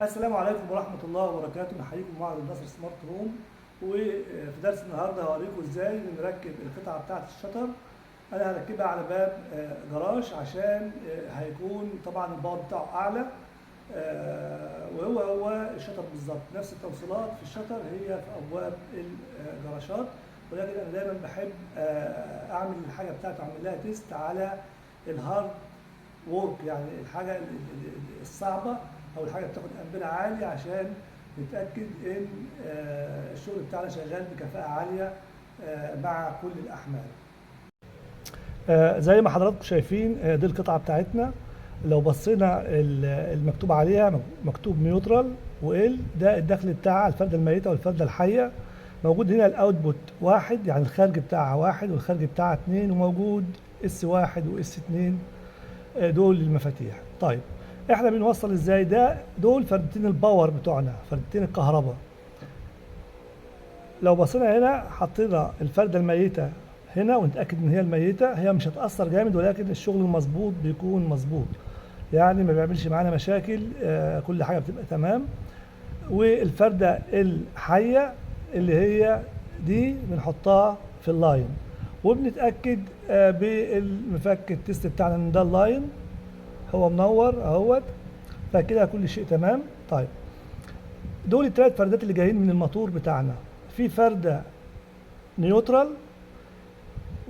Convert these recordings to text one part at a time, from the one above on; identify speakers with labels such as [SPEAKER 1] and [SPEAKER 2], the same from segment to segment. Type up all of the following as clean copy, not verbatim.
[SPEAKER 1] السلام عليكم ورحمة الله وبركاته. نحييكم معرض النصر سمارت هوم. وفي درس النهارده هوريكم ازاي بنركب القطعة بتاعة الشطر. انا هركبها على باب جراج عشان هيكون طبعا الباور بتاعه اعلى، وهو الشطر بالظبط نفس التوصيلات في الشطر هي في ابواب الجراشات، ولكن انا دايما بحب اعمل الحاجة بتاعته، اعمل لها تيست على الهارد وورك، يعني الحاجة الصعبة او الحاجه بتاخد امبير عالي عشان نتاكد ان الشغل بتاعنا شغال بكفاءه عاليه مع كل الاحمال. زي ما حضراتكم شايفين دي القطعه بتاعتنا. لو بصينا المكتوب عليها مكتوب نيوترال وال، ده الدخل بتاعها الفرده الميته والفرده الحيه. موجود هنا الاوتبوت واحد، يعني الخارج بتاعها واحد والخارج بتاعها اتنين، وموجود اس واحد واس اتنين، دول المفاتيح. طيب احنا بنوصل ازاي ده؟ دول فردتين الباور بتوعنا، فردتين الكهرباء. لو بصينا هنا حطينا الفردة الميتة هنا ونتأكد ان هي الميتة، هي مش هتأثر جامد ولكن الشغل المظبوط بيكون مظبوط، يعني ما بيعملش معانا مشاكل، كل حاجة بتبقى تمام. والفردة الحية اللي هي دي بنحطها في اللاين، وبنتأكد بالمفك التست بتاعنا ان ده اللاين هو منور اهوت، فكده كل شيء تمام. طيب دول الثلاث فردات اللي جايين من الموتور بتاعنا، في فرده نيوترال،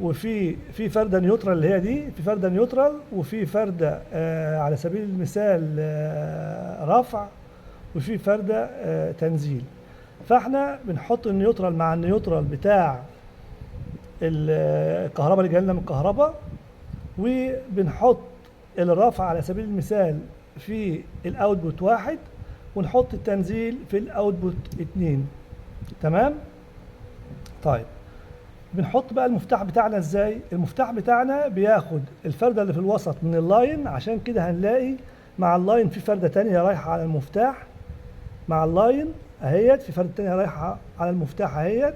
[SPEAKER 1] وفي فرده نيوترال اللي هي دي، في فرده نيوترال، وفي فرده على سبيل المثال رفع، وفي فرده تنزيل. فاحنا بنحط النيوترال مع النيوترال بتاع الكهرباء اللي جايه لنا من الكهرباء، وبنحط الرفع على سبيل المثال في الاوتبوت واحد، ونحط التنزيل في الاوتبوت اتنين. تمام. طيب بنحط بقى المفتاح بتاعنا ازاي؟ المفتاح بتاعنا بياخد الفردة اللي في الوسط من اللاين، عشان كده هنلاقي مع اللاين في فردة تانية رايحة على المفتاح مع اللاين اهيت، في فردة تانية رايحة على المفتاح اهيت.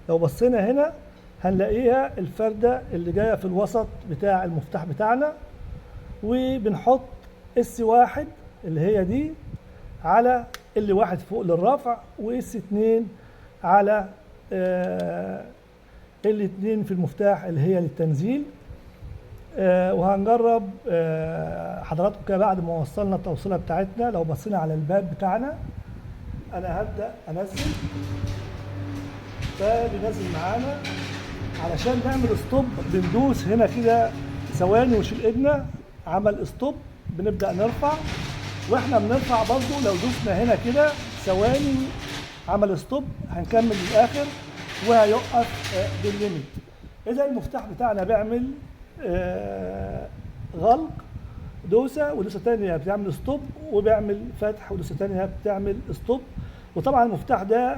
[SPEAKER 1] لو بصينا هنا هنلاقيها الفردة اللي جاية في الوسط بتاع المفتاح بتاعنا، وبنحط اس واحد اللي هي دي على ال واحد فوق للرفع، واس اتنين على ال اتنين في المفتاح اللي هي للتنزيل. وهنجرب حضراتكم كده بعد ما وصلنا التوصيله بتاعتنا. لو بصينا على الباب بتاعنا انا هبدا انزل، فبينزل معانا. علشان نعمل ستوب بندوس هنا كده ثواني ونشيل ايدنا، عمل ستوب بنبدا نرفع، واحنا بنرفع برضو لو دوسنا هنا كده ثواني عمل ستوب هنكمل للاخر وهيقف بالليميت. اذا المفتاح بتاعنا بيعمل غلق، دوسه ودوسه ثانيه بتعمل ستوب، وبيعمل فتح ودوسه ثانيه بتعمل ستوب. وطبعا المفتاح ده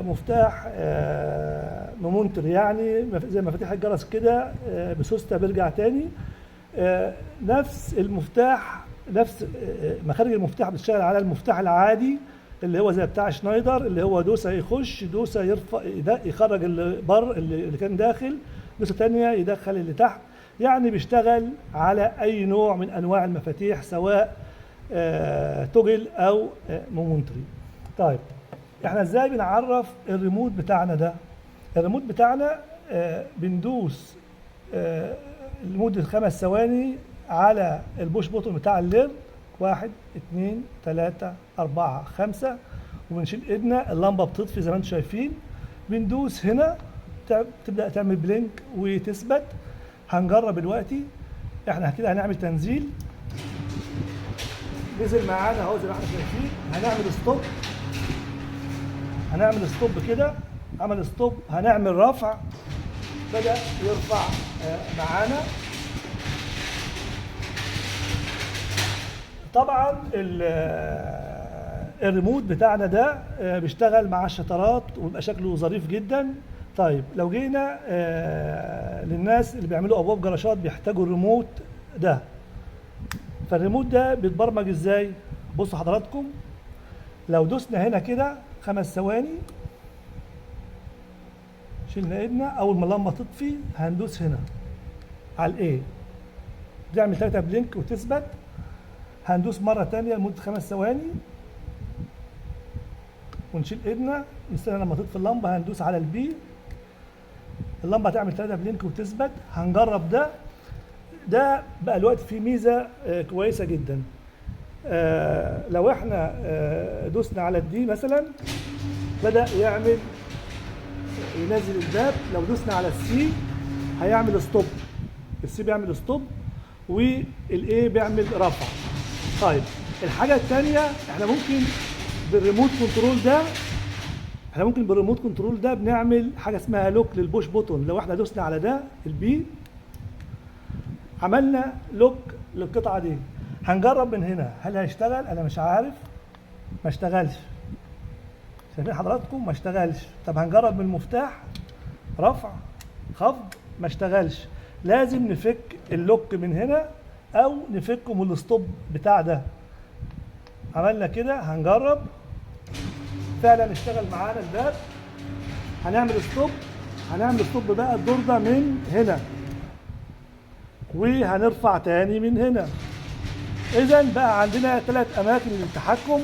[SPEAKER 1] مفتاح ممونتر، يعني زي مفاتيح الجرس كده، بسوسته بيرجع تاني. نفس المفتاح، نفس مخارج المفتاح بتشتغل على المفتاح العادي اللي هو زي بتاع شنايدر، اللي هو دوسه يخش، دوسه يرفع يخرج اللي بر اللي كان داخل، دوسه ثانيه يدخل اللي تحت. يعني بيشتغل على اي نوع من انواع المفاتيح، سواء توجل او مومنتري. طيب احنا ازاي بنعرف الريموت بتاعنا ده؟ الريموت بتاعنا بندوس لمدة 5 ثواني على البوش بوتون بتاع اللير، 1 2 3 4 5، وبنشيل ايدنا، اللمبة بتطفي زي ما انتم شايفين. بندوس هنا تبدأ تعمل بلينك وتثبت. هنجرب دلوقتي، احنا كده هنعمل تنزيل، نزل معانا اهو زي ما احنا شايفين. هنعمل ستوب، هنعمل ستوب كده، عمل ستوب. هنعمل رفع، بدأ يرفع معانا. طبعا الريموت بتاعنا ده بيشتغل مع الشطرات ويبقى شكله ظريف جدا. طيب لو جينا للناس اللي بيعملوا ابواب جراشات بيحتاجوا الريموت ده، فالريموت ده بيتبرمج ازاي؟ بصوا حضراتكم، لو دوسنا هنا كده 5 ثواني، شلنا ايدنا، اول ما اللمبه تطفي هندوس هنا على الايه، تعمل 3 بلينك وتثبت. هندوس مره ثانيه لمده 5 ثواني، ونشيل ايدنا، نستنى لما تطفي اللمبه، هندوس على البي، اللمبه هتعمل 3 بلينك وتثبت. هنجرب ده بقى الوقت فيه ميزه كويسه جدا. لو احنا دوسنا على الدي مثلا بدأ ينزل الباب. لو دوسنا على السي هيعمل ستوب، السي بيعمل ستوب والاي بيعمل رفع. طيب الحاجه الثانيه، احنا ممكن بالريموت كنترول ده بنعمل حاجه اسمها لوك للبوش بوتون. لو احنا دوسنا على ده البي عملنا لوك للقطعه دي. هنجرب من هنا هل هيشتغل؟ انا مش عارف، ما اشتغلش. شايفين حضراتكم؟ ما اشتغلش. طب هنجرب من المفتاح، رفع خفض، ما اشتغلش. لازم نفك اللوك من هنا او نفكه من الستوب بتاع ده. عملنا كده، هنجرب فعلا اشتغل معانا الباب. هنعمل ستوب بقى الدور ده من هنا، وهنرفع تاني من هنا. اذا بقى عندنا 3 اماكن للتحكم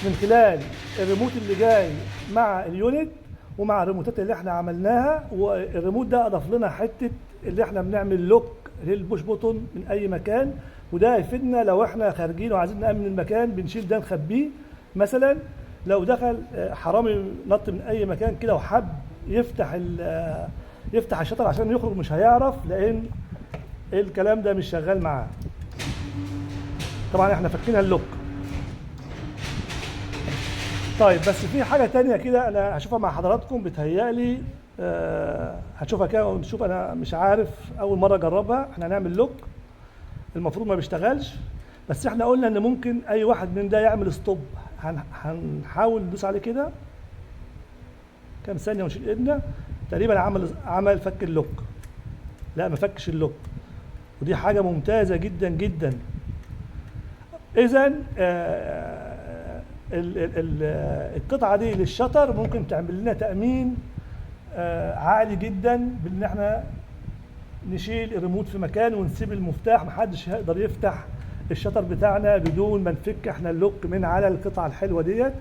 [SPEAKER 1] من خلال الريموت اللي جاي مع اليونت ومع الريموتات اللي احنا عملناها. والريموت ده اضاف لنا حته اللي احنا بنعمل لوك للبوش بوتون من اي مكان، وده هيفيدنا لو احنا خارجين وعايزين نامن المكان، بنشيل ده نخبيه. مثلا لو دخل حرامي نط من اي مكان كده وحب يفتح الشطر عشان يخرج، مش هيعرف لان الكلام ده مش شغال معاه. طبعا احنا فكينا اللوك. طيب بس في حاجه تانية كده انا هشوفها مع حضراتكم، بتهيألي هتشوفها كده ونشوف. انا مش عارف، اول مره اجربها. احنا هنعمل لوك، المفروض ما بيشتغلش، بس احنا قلنا ان ممكن اي واحد من ده يعمل ستوب. هنحاول ندوس عليه كده كام ثانيه ونشيل ايدنا. تقريبا عمل فك اللوك. لا، ما فكش اللوك، ودي حاجه ممتازه جدا جدا. اذا القطعه دي للشطر ممكن تعمل لنا تامين عالي جدا، بان احنا نشيل الريموت في مكان ونسيب المفتاح، محدش هيقدر يفتح الشطر بتاعنا بدون ما نفك احنا اللوك من على القطعه الحلوه ديت.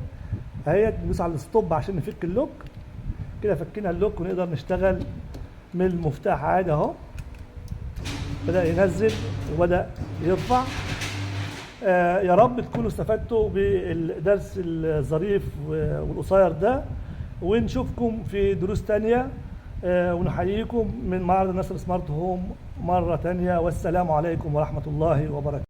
[SPEAKER 1] اهي ندوس على الستوب عشان نفك اللوك كده. فكينا اللوك ونقدر نشتغل من المفتاح عادي اهو. بدأ ينزل وبدأ يرفع. يا رب تكونوا استفدتوا بالدرس الظريف والقصير ده، ونشوفكم في دروس تانية، ونحييكم من معرض النصر سمارت هوم مرة تانية. والسلام عليكم ورحمة الله وبركاته.